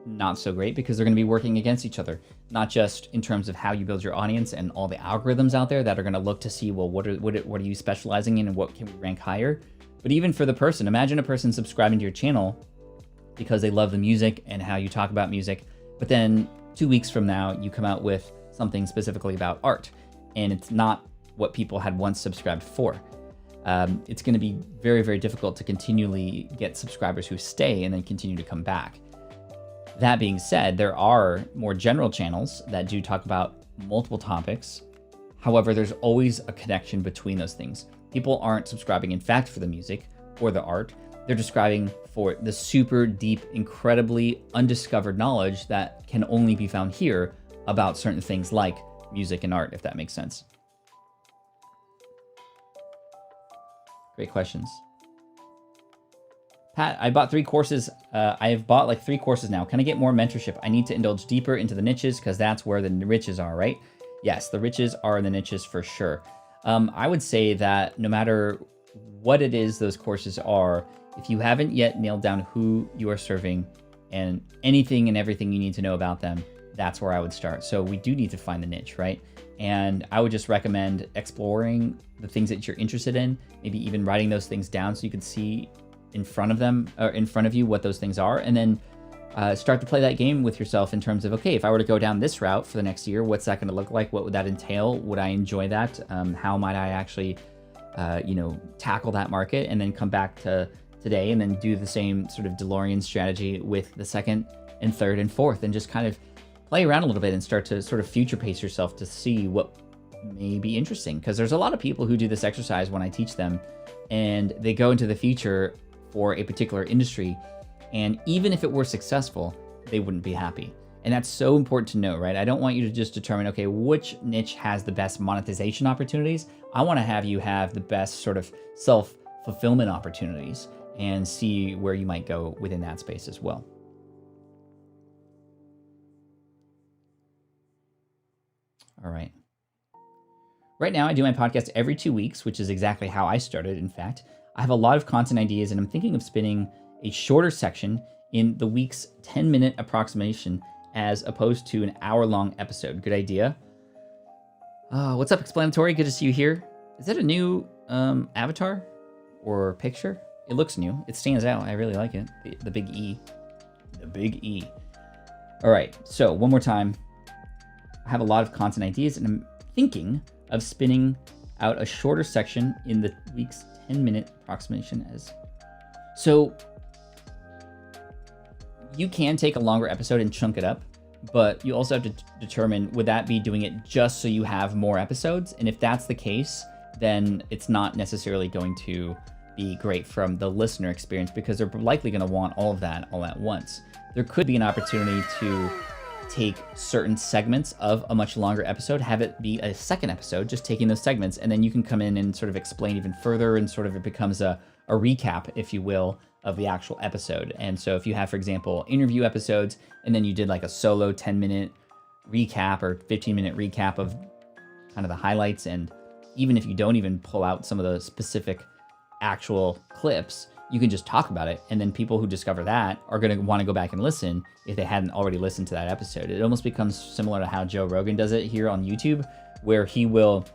not so great, because they're going to be working against each other, not just in terms of how you build your audience and all the algorithms out there that are going to look to see, well, what are you specializing in and what can we rank higher? But even for the person, imagine a person subscribing to your channel because they love the music and how you talk about music, but then 2 weeks from now, you come out with something specifically about art, and it's not what people had once subscribed for. It's going to be very, very difficult to continually get subscribers who stay and then continue to come back. That being said, there are more general channels that do talk about multiple topics. However, there's always a connection between those things. People aren't subscribing, in fact, for the music or the art. They're subscribing for the super deep, incredibly undiscovered knowledge that can only be found here about certain things like music and art, if that makes sense. Great questions. Pat, I bought 3 courses. I have bought like 3 courses now. Can I get more mentorship? I need to indulge deeper into the niches because that's where the riches are, right? Yes, the riches are in the niches for sure. I would say that no matter what it is those courses are, if you haven't yet nailed down who you are serving and anything and everything you need to know about them, that's where I would start. So we do need to find the niche, right? And I would just recommend exploring the things that you're interested in, maybe even writing those things down so you can see in front of them, or in front of you, what those things are, and then start to play that game with yourself in terms of, okay, if I were to go down this route for the next year, what's that going to look like? What would that entail? Would I enjoy that? How might I actually, tackle that market, and then come back to today and then do the same sort of DeLorean strategy with the second and third and fourth, and just kind of play around a little bit and start to sort of future pace yourself to see what may be interesting. Because there's a lot of people who do this exercise when I teach them, and they go into the future for a particular industry, and even if it were successful, they wouldn't be happy. And that's so important to know, right? I don't want you to just determine, okay, which niche has the best monetization opportunities. I want to have you have the best sort of self-fulfillment opportunities and see where you might go within that space as well. All right. Right now, I do my podcast every 2 weeks, which is exactly how I started, in fact. I have a lot of content ideas, and I'm thinking of spinning a shorter section in the week's 10-minute approximation as opposed to an hour-long episode. Good idea. What's up, Explanatory? Good to see you here. Is that a new avatar or picture. It looks new. It stands out. I really like it. The big E. The big E. All right. So one more time. I have a lot of content ideas, and I'm thinking of spinning out a shorter section in the week's 10-minute approximation as. So you can take a longer episode and chunk it up, but you also have to determine, would that be doing it just so you have more episodes? And if that's the case, then it's not necessarily going to be great from the listener experience, because they're likely going to want all of that all at once. There could be an opportunity to take certain segments of a much longer episode, have it be a second episode, just taking those segments, and then you can come in and sort of explain even further, and sort of it becomes a recap, if you will, of the actual episode. And so if you have, for example, interview episodes, and then you did like a solo 10-minute recap or 15-minute recap of kind of the highlights, and even if you don't even pull out some of the specific actual clips, you can just talk about it, and then people who discover that are going to want to go back and listen if they hadn't already listened to that episode. It almost becomes similar to how Joe Rogan does it here on YouTube, where he will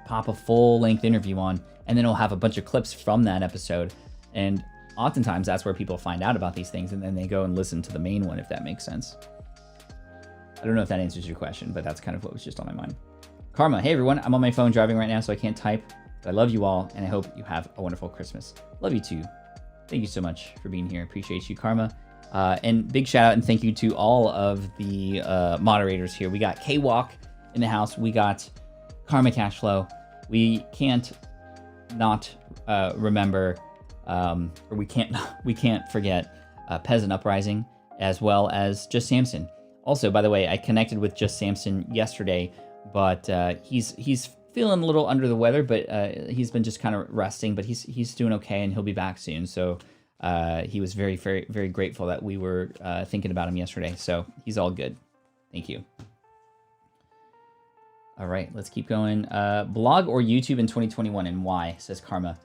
pop a full-length interview on, and then he'll have a bunch of clips from that episode. And oftentimes that's where people find out about these things, and then they go and listen to the main one, if that makes sense. I don't know if that answers your question, but that's kind of what was just on my mind. Karma, hey everyone, I'm on my phone driving right now, so I can't type, but I love you all, and I hope you have a wonderful Christmas. Love you too. Thank you so much for being here. Appreciate you, Karma. And big shout out and thank you to all of the moderators here. We got K-Walk in the house. We got Karma Cashflow. We can't not remember, or we can't forget Peasant Uprising, as well as Just Samson. Also, by the way, I connected with Just Samson yesterday, but he's feeling a little under the weather, but he's been just kind of resting, but he's doing okay, and he'll be back soon. So he was very, very, very grateful that we were thinking about him yesterday. So he's all good. Thank you. All right, let's keep going. Blog or YouTube in 2021, and why, says Karma.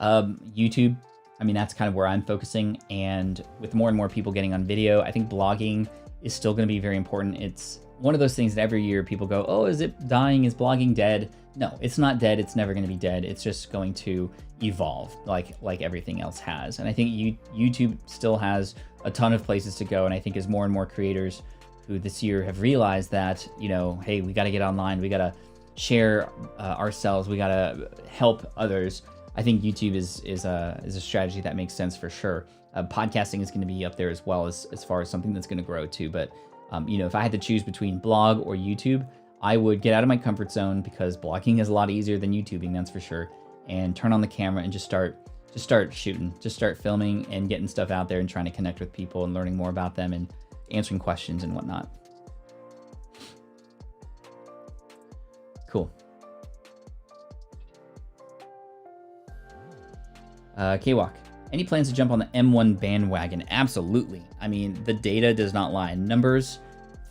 YouTube, I mean, that's kind of where I'm focusing, and with more and more people getting on video, I think blogging is still going to be very important. It's one of those things that every year people go, oh, is it dying? Is blogging dead? No, it's not dead. It's never going to be dead. It's just going to evolve like everything else has. And I think YouTube still has a ton of places to go. And I think as more and more creators who this year have realized that, you know, hey, we got to get online. We got to share ourselves. We got to help others. I think YouTube is a strategy that makes sense for sure. Podcasting is going to be up there as well as far as something that's going to grow too. But you know, if I had to choose between blog or YouTube, I would get out of my comfort zone, because blogging is a lot easier than YouTubing, that's for sure, and turn on the camera and just start shooting, just start filming and getting stuff out there and trying to connect with people and learning more about them and answering questions and whatnot. Cool. K-Walk. Any plans to jump on the M1 bandwagon? Absolutely. I mean, the data does not lie. Numbers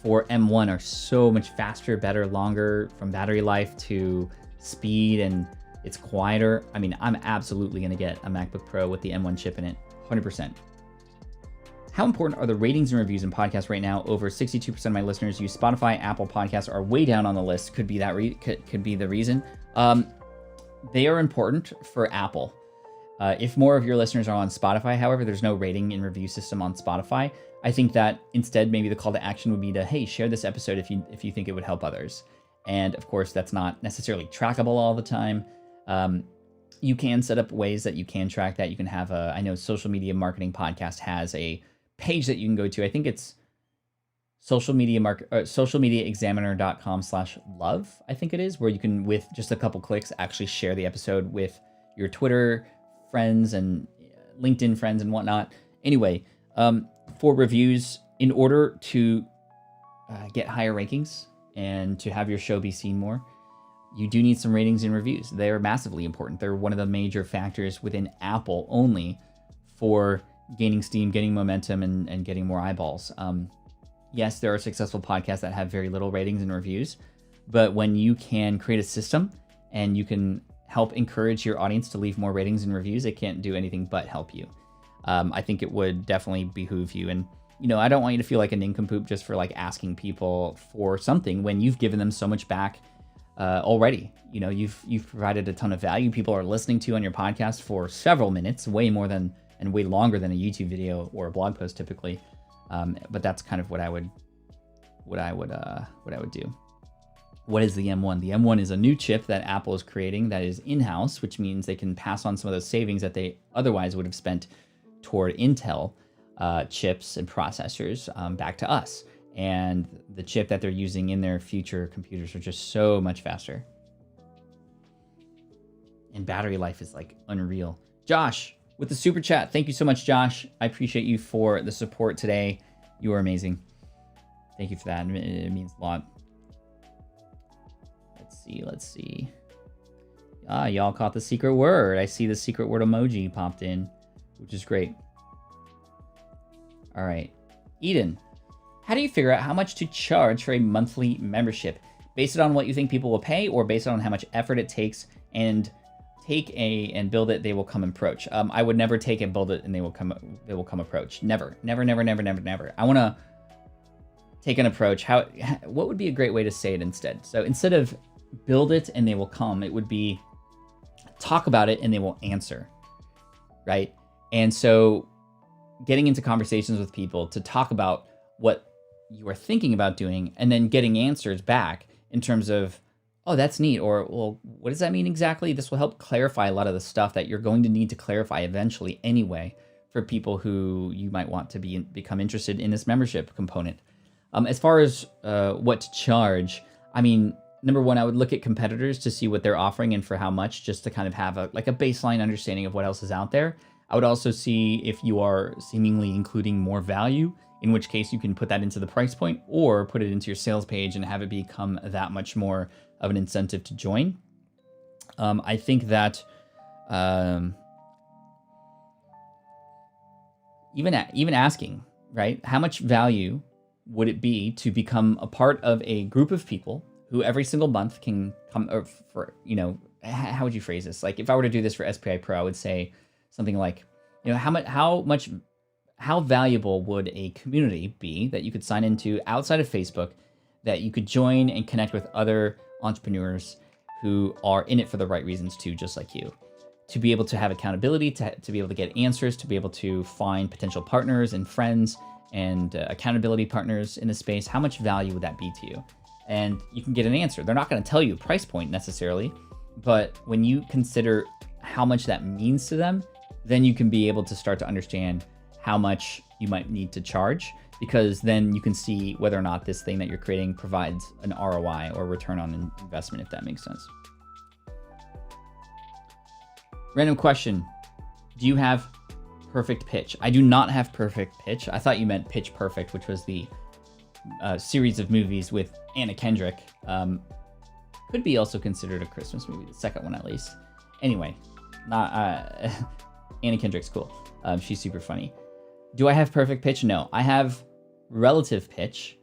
for M1 are so much faster, better, longer, from battery life to speed, and it's quieter. I mean, I'm absolutely going to get a MacBook Pro with the M1 chip in it, 100%. How important are the ratings and reviews in podcasts right now? Over 62% of my listeners use Spotify. Apple Podcasts are way down on the list. Could be that could be the reason. They are important for Apple. If more of your listeners are on Spotify, however, there's no rating and review system on Spotify. I think that instead, maybe the call to action would be to, hey, share this episode if you think it would help others. And of course, that's not necessarily trackable all the time. You can set up ways that you can track that. You can have I know Social Media Marketing Podcast has a page that you can go to. I think it's socialmediaexaminer.com/love, I think it is, where you can, with just a couple clicks, actually share the episode with your Twitter friends and LinkedIn friends and whatnot. Anyway, for reviews, in order to get higher rankings and to have your show be seen more, you do need some ratings and reviews. They're massively important. They're one of the major factors within Apple only for gaining steam, getting momentum, and getting more eyeballs. Yes, there are successful podcasts that have very little ratings and reviews, but when you can create a system and you can help encourage your audience to leave more ratings and reviews, it can't do anything but help you. I think it would definitely behoove you. And, you know, I don't want you to feel like a nincompoop just for like asking people for something when you've given them so much back already. You know, you've provided a ton of value. People are listening to you on your podcast for several minutes, way more than and way longer than a YouTube video or a blog post typically. But that's kind of what I would do. What is the M1? The M1 is a new chip that Apple is creating that is in-house, which means they can pass on some of those savings that they otherwise would have spent toward Intel chips and processors back to us. And the chip that they're using in their future computers are just so much faster. And battery life is like unreal. Josh, with the super chat. Thank you so much, Josh. I appreciate you for the support today. You are amazing. Thank you for that. It means a lot. Let's see. Ah, y'all caught the secret word. I see the secret word emoji popped in, which is great. All right. Eden, how do you figure out how much to charge for a monthly membership? Based it on what you think people will pay, or based on how much effort it takes and build it, they will come approach. I would never take and build it and they will come approach. Never. I want to take an approach. What would be a great way to say it instead? So instead of build it and they will come, it would be talk about it and they will answer, right? And so getting into conversations with people to talk about what you are thinking about doing and then getting answers back in terms of, oh, that's neat, or, well, what does that mean exactly? This will help clarify a lot of the stuff that you're going to need to clarify eventually anyway for people who you might want to become interested in this membership component. As far as what to charge, I mean, number one, I would look at competitors to see what they're offering and for how much, just to kind of have a baseline understanding of what else is out there. I would also see if you are seemingly including more value, in which case you can put that into the price point or put it into your sales page and have it become that much more of an incentive to join. I think that even asking, right, how much value would it be to become a part of a group of people who every single month can come, or for, you know, how would you phrase this? Like if I were to do this for SPI Pro, I would say something like, you know, how valuable would a community be that you could sign into outside of Facebook, that you could join and connect with other entrepreneurs who are in it for the right reasons too, just like you, to be able to have accountability, to be able to get answers, to be able to find potential partners and friends and accountability partners in the space. How much value would that be to you? And you can get an answer. They're not going to tell you a price point necessarily, but when you consider how much that means to them, then you can be able to start to understand how much you might need to charge, because then you can see whether or not this thing that you're creating provides an ROI or return on investment, if that makes sense. Random question. Do you have perfect pitch? I do not have perfect pitch. I thought you meant Pitch Perfect, which was the series of movies with Anna Kendrick. Could be also considered a Christmas movie, the second one at least. Anyway, not Anna Kendrick's cool. She's super funny. Do I have perfect pitch? No, I have relative pitch.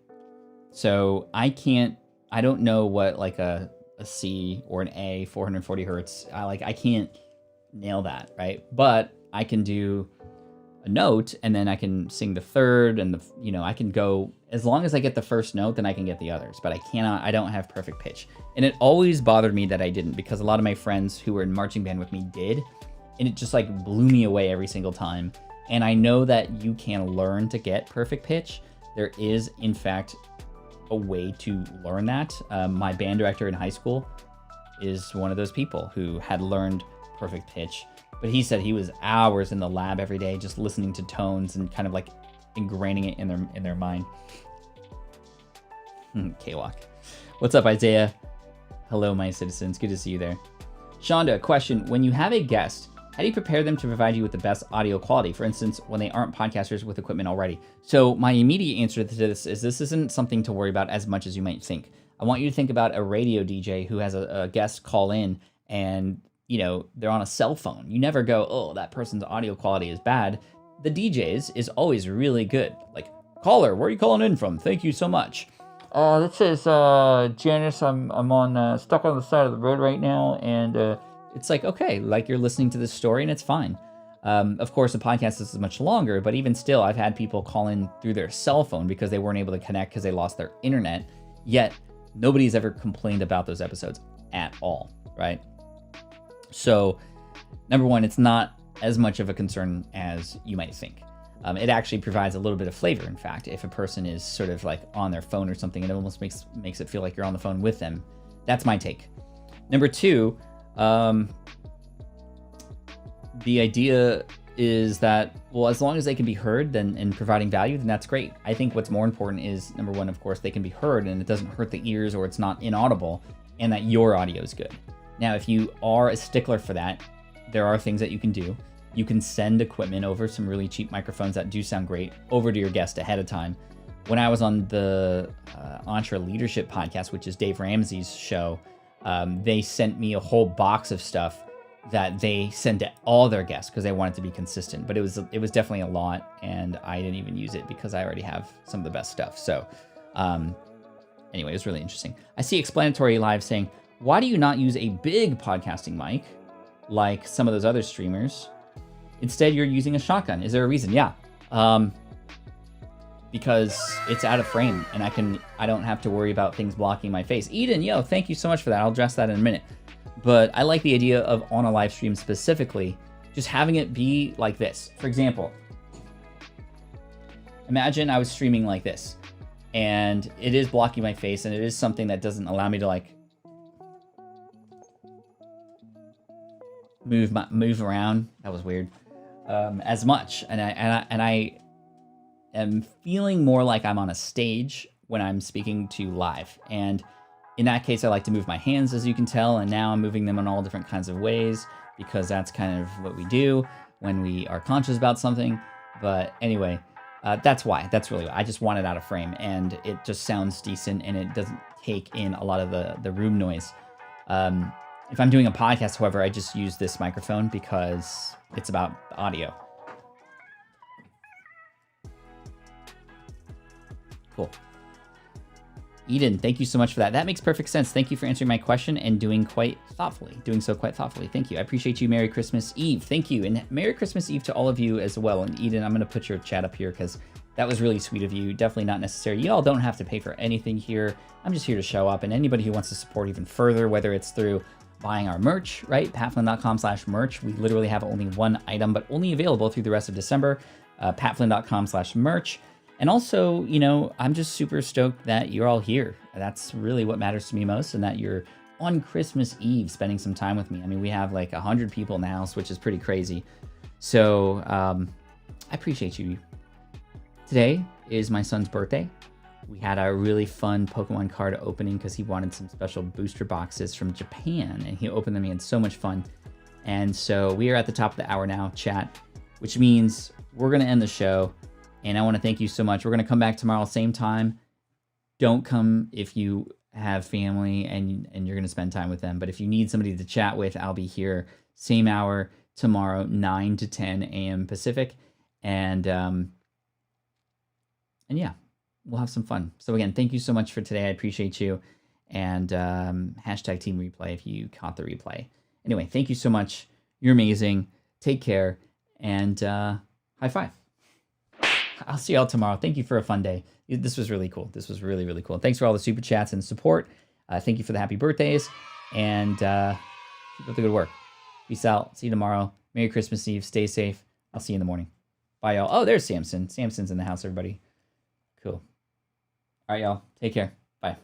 So I don't know what like a C or an A, 440 hertz. I can't nail that, right? But I can do a note and then I can sing the third and I can go, as long as I get the first note, then I can get the others, but I don't have perfect pitch. And it always bothered me that I didn't, because a lot of my friends who were in marching band with me did, and it just like blew me away every single time. And I know that you can learn to get perfect pitch. There is, in fact, a way to learn that. My band director in high school is one of those people who had learned perfect pitch, but he said he was hours in the lab every day just listening to tones and kind of like ingraining it in their mind. K-Walk. What's up, Isaiah? Hello, my citizens. Good to see you there. Shonda, question. When you have a guest, how do you prepare them to provide you with the best audio quality? For instance, when they aren't podcasters with equipment already. So my immediate answer to this isn't something to worry about as much as you might think. I want you to think about a radio DJ who has a guest call in and, they're on a cell phone. You never go, oh, that person's audio quality is bad. The DJ's is always really good. Like, caller, where are you calling in from? Thank you so much. This is Janice. I'm on stuck on the side of the road right now, and it's like, okay, like you're listening to this story and it's fine. Of course, the podcast is much longer, but even still, I've had people call in through their cell phone because they weren't able to connect because they lost their internet, yet nobody's ever complained about those episodes. at all, right? So, number one, it's not as much of a concern as you might think. It actually provides a little bit of flavor. In fact, if a person is sort of like on their phone or something, it almost makes it feel like you're on the phone with them. That's my take. Number two, the idea is that, well, as long as they can be heard then and providing value, then that's great. I think what's more important is, number one, of course, they can be heard and it doesn't hurt the ears or it's not inaudible, and that your audio is good. Now, if you are a stickler for that, there are things that you can do. You can send equipment over, some really cheap microphones that do sound great, over to your guest ahead of time. When I was on the EntreLeadership podcast, which is Dave Ramsey's show, they sent me a whole box of stuff that they send to all their guests because they want it to be consistent. But it was definitely a lot, and I didn't even use it because I already have some of the best stuff. So anyway, it was really interesting. I see Explanatory Live saying, why do you not use a big podcasting mic like some of those other streamers? Instead, you're using a shotgun. Is there a reason? Yeah. Because it's out of frame and I don't have to worry about things blocking my face. Eden, yo, thank you so much for that. I'll address that in a minute. But I like the idea of, on a live stream specifically, just having it be like this. For example, imagine I was streaming like this and it is blocking my face and it is something that doesn't allow me to like move around. That was weird. As much, and I am feeling more like I'm on a stage when I'm speaking to live. And in that case, I like to move my hands, as you can tell, and now I'm moving them in all different kinds of ways because that's kind of what we do when we are conscious about something. But anyway, that's why. That's really why. I just want it out of frame, and it just sounds decent, and it doesn't take in a lot of the room noise. If I'm doing a podcast, however, I just use this microphone because it's about audio. Cool. Eden, thank you so much for that. That makes perfect sense. Thank you for answering my question and doing so quite thoughtfully. Thank you. I appreciate you. Merry Christmas Eve. Thank you. And Merry Christmas Eve to all of you as well. And Eden, I'm going to put your chat up here because that was really sweet of you. Definitely not necessary. Y'all don't have to pay for anything here. I'm just here to show up. And anybody who wants to support even further, whether it's through buying our merch, right? patflynn.com/merch. We literally have only one item, but only available through the rest of December. patflynn.com/merch. And also, you know, I'm just super stoked that you're all here. That's really what matters to me most, and that you're on Christmas Eve spending some time with me. I mean, we have like 100 people in the house, which is pretty crazy. So I appreciate you. Today is my son's birthday. We had a really fun Pokemon card opening because he wanted some special booster boxes from Japan, and he opened them. He had so much fun. And so we are at the top of the hour now, chat, which means we're going to end the show. And I want to thank you so much. We're going to come back tomorrow, same time. Don't come if you have family and you're going to spend time with them. But if you need somebody to chat with, I'll be here, same hour tomorrow, 9 to 10 a.m. Pacific. And yeah, we'll have some fun. So again, thank you so much for today. I appreciate you. And hashtag team replay if you caught the replay. Anyway, thank you so much. You're amazing. Take care. And high five. I'll see y'all tomorrow. Thank you for a fun day. This was really cool. This was really, really cool. Thanks for all the super chats and support. Thank you for the happy birthdays. And keep up the good work. Peace out. See you tomorrow. Merry Christmas Eve. Stay safe. I'll see you in the morning. Bye, y'all. Oh, there's Samson. Samson's in the house, everybody. Cool. All right, y'all. Take care. Bye.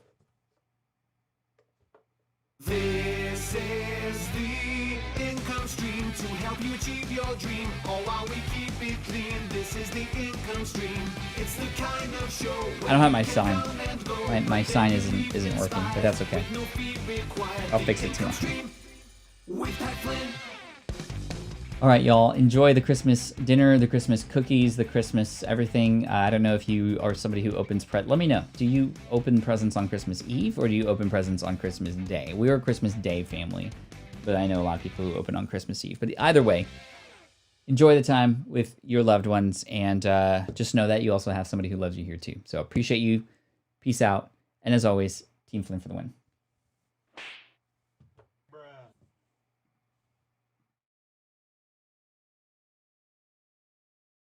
This is the income stream to help you achieve your dream. All while we keep it clean. This is the income stream. It's the kind of show. I don't have my sign. My sign isn't working, but that's okay. I'll fix it tomorrow. All right, y'all. Enjoy the Christmas dinner, the Christmas cookies, the Christmas everything. I don't know if you are somebody who opens let me know. Do you open presents on Christmas Eve or do you open presents on Christmas Day? We're a Christmas Day family, but I know a lot of people who open on Christmas Eve. But either way, enjoy the time with your loved ones, and just know that you also have somebody who loves you here too. So appreciate you. Peace out. And as always, Team Flynn for the win.